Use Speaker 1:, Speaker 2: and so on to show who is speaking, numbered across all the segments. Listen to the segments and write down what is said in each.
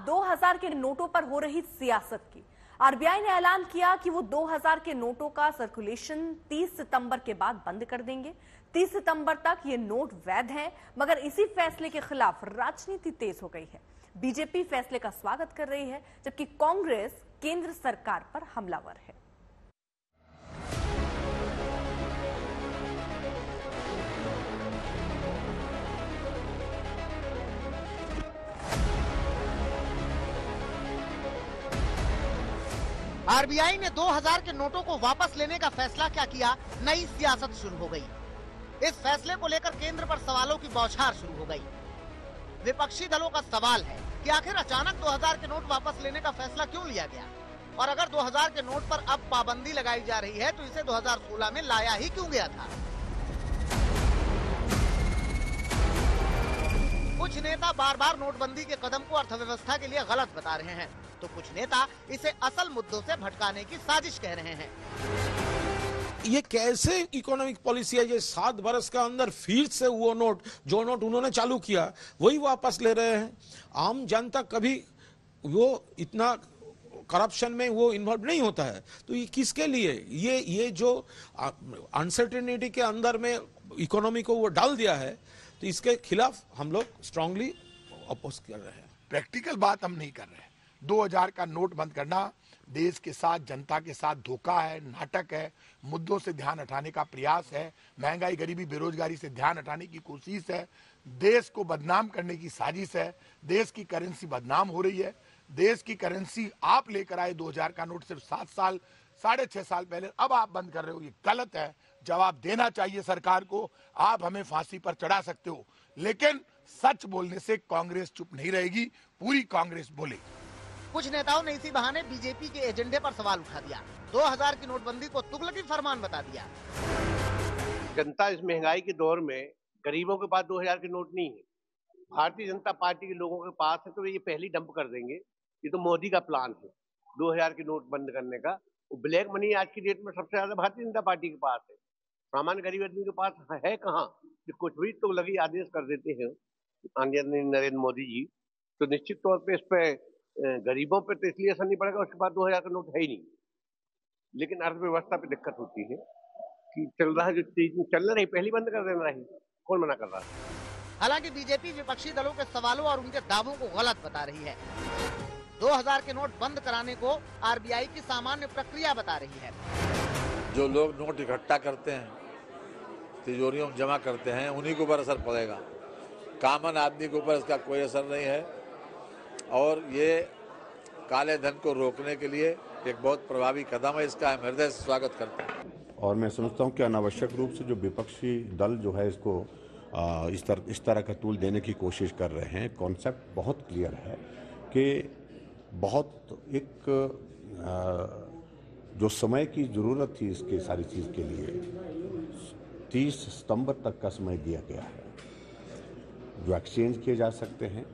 Speaker 1: 2000 के नोटों पर हो रही सियासत की। आरबीआई ने ऐलान किया कि वो 2000 के नोटों का सर्कुलेशन 30 सितंबर के बाद बंद कर देंगे। 30 सितंबर तक ये नोट वैध हैं, मगर इसी फैसले के खिलाफ राजनीति तेज हो गई है। बीजेपी फैसले का स्वागत कर रही है, जबकि कांग्रेस केंद्र सरकार पर हमलावर है।
Speaker 2: आरबीआई ने 2000 के नोटों को वापस लेने का फैसला क्या किया, नई सियासत शुरू हो गई। इस फैसले को लेकर केंद्र पर सवालों की बौछार शुरू हो गई। विपक्षी दलों का सवाल है कि आखिर अचानक 2000 के नोट वापस लेने का फैसला क्यों लिया गया, और अगर 2000 के नोट पर अब पाबंदी लगाई जा रही है तो इसे 2016 में लाया ही क्यों गया था। कुछ नेता बार बार नोटबंदी के कदम को अर्थव्यवस्था के लिए गलत बता रहे हैं, तो कुछ नेता इसे असल मुद्दों से भटकाने की साजिश कह रहे हैं।
Speaker 3: ये कैसे इकोनॉमिक पॉलिसी है? ये 7 बरस के अंदर फिर से वो नोट, जो नोट उन्होंने चालू किया वही वापस ले रहे हैं। आम जनता कभी वो इतना करप्शन में वो इन्वॉल्व नहीं होता है, तो ये किसके लिए? ये जो अनसर्टेनिटी के अंदर में इकोनॉमी को वो डाल दिया है, तो इसके खिलाफ हम लोग स्ट्रांगली अपोज कर रहे हैं।
Speaker 4: प्रैक्टिकल बात हम नहीं कर रहे हैं। 2000 का नोट बंद करना देश के साथ, जनता के साथ धोखा है, नाटक है, मुद्दों से ध्यान हटाने का प्रयास है, महंगाई, गरीबी, बेरोजगारी से ध्यान हटाने की कोशिश है, देश को बदनाम करने की साजिश है। देश की करेंसी बदनाम हो रही है। देश की करेंसी आप लेकर आए 2000 का नोट सिर्फ 7 साल, 6.5 साल पहले, अब आप बंद कर रहे हो, ये गलत है। जवाब देना चाहिए सरकार को। आप हमें फांसी पर चढ़ा सकते हो, लेकिन सच बोलने से कांग्रेस चुप नहीं रहेगी, पूरी कांग्रेस बोलेगी।
Speaker 2: कुछ नेताओं ने इसी बहाने बीजेपी के एजेंडे पर सवाल उठा दिया। 2000 की नोटबंदी को तुगलकी फरमान बता दिया।
Speaker 5: जनता इस महंगाई के दौर में, गरीबों के पास 2000 के नोट नहीं है। भारतीय जनता पार्टी के लोगों के पास है, तो ये पहली डंप कर देंगे। ये तो मोदी का प्लान है 2000 के नोट बंद करने का। ब्लैक मनी आज की डेट में सबसे ज्यादा भारतीय जनता पार्टी के पास है। सामान्य गरीब आदमी के पास है कहाँ? कुछ भी तो लगी आदेश कर देते हैं नरेंद्र मोदी जी, तो निश्चित तौर पे इस पे गरीबों पे तो इसलिए असर नहीं पड़ेगा, उसके बाद 2000 का नोट है ही नहीं। लेकिन अर्थव्यवस्था पे दिक्कत होती है कि चल रहा है जो चीज चल रही, पहली बंद कर देना है, कौन मना कर रहा है?
Speaker 2: हालांकि बीजेपी विपक्षी दलों के सवालों और उनके दावों को गलत बता रही है। 2000 के नोट बंद कराने को आरबीआई की सामान्य प्रक्रिया बता रही है।
Speaker 6: जो लोग नोट इकट्ठा करते हैं, तिजोरियों में जमा करते हैं, उन्हीं के ऊपर असर पड़ेगा। कॉमन आदमी के ऊपर इसका कोई असर नहीं है, और ये काले धन को रोकने के लिए एक बहुत प्रभावी कदम है। इसका हम हृदय से स्वागत करते हैं।
Speaker 7: और मैं समझता हूँ कि अनावश्यक रूप से जो विपक्षी दल जो है इसको इस तरह का टूल देने की कोशिश कर रहे हैं। कॉन्सेप्ट बहुत क्लियर है कि बहुत एक जो समय की ज़रूरत थी इसके सारी चीज़ के लिए 30 सितंबर तक का समय दिया गया है, जो एक्सचेंज किए जा सकते हैं।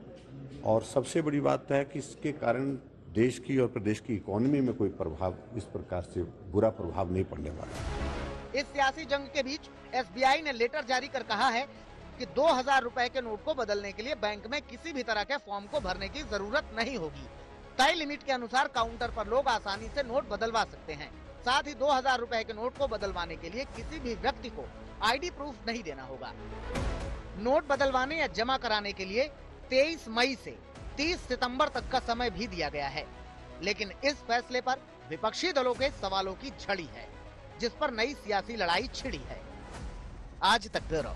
Speaker 7: और सबसे बड़ी बात है कि इसके कारण देश की और प्रदेश की इकोनॉमी में कोई प्रभाव, इस प्रकार से बुरा प्रभाव नहीं पड़ने वाला।
Speaker 2: इस सियासी जंग के बीच एसबीआई ने लेटर जारी कर कहा है कि 2000 रुपए के नोट को बदलने के लिए बैंक में किसी भी तरह के फॉर्म को भरने की जरूरत नहीं होगी। तय लिमिट के अनुसार काउंटर पर लोग आसानी से नोट बदलवा सकते हैं। साथ ही 2000 रुपए के नोट को बदलवाने के लिए किसी भी व्यक्ति को आईडी प्रूफ नहीं देना होगा। नोट बदलवाने या जमा कराने के लिए 23 मई से 30 सितंबर तक का समय भी दिया गया है। लेकिन इस फैसले पर विपक्षी दलों के सवालों की झड़ी है, जिस पर नई सियासी लड़ाई छिड़ी है। आज तक ब्यूरो।